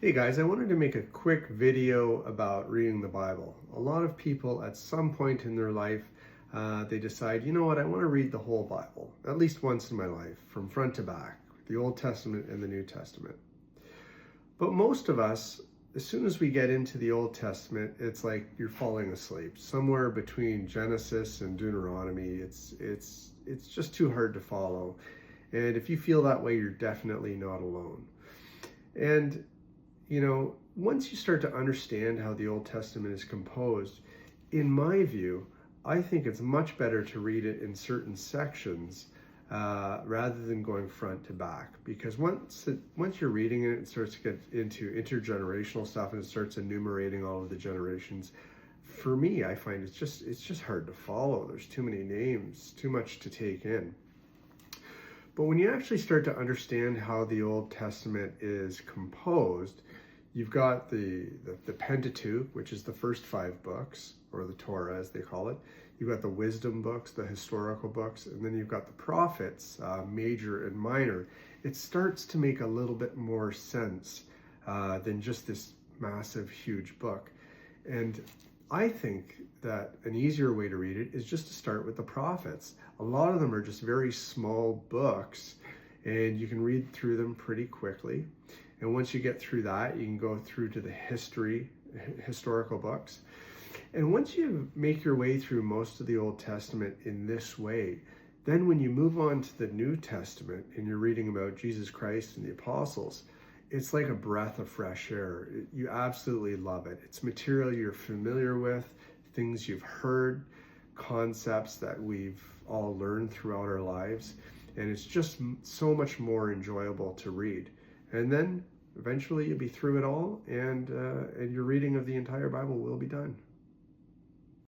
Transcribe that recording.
Hey guys, I wanted to make a quick video about reading the Bible. A lot of people at some point in their life, they decide, you know what, I want to read the whole Bible, at least once in my life, from front to back, the Old Testament and the New Testament. But most of us, as soon as we get into the Old Testament, it's like you're falling asleep. Somewhere between Genesis and Deuteronomy, it's just too hard to follow. And if you feel that way, you're definitely not alone. And once you start to understand how the Old Testament is composed, in my view, I think it's much better to read it in certain sections rather than going front to back. Because once you're reading it, it starts to get into intergenerational stuff and it starts enumerating all of the generations. For me, I find it's just hard to follow. There's too many names, too much to take in. But when you actually start to understand how the Old Testament is composed, you've got the Pentateuch, which is the first 5 books, or the Torah as they call it. You've got the wisdom books, the historical books, and then you've got the prophets, major and minor. It starts to make a little bit more sense than just this massive, huge book. And I think that an easier way to read it is just to start with the prophets. A lot of them are just very small books and you can read through them pretty quickly. And once you get through that, you can go through to the historical books. And once you make your way through most of the Old Testament in this way, then when you move on to the New Testament and you're reading about Jesus Christ and the apostles, it's like a breath of fresh air. You absolutely love it. It's material you're familiar with, things you've heard, concepts that we've all learned throughout our lives. And it's just so much more enjoyable to read. And then eventually you'll be through it all and your reading of the entire Bible will be done.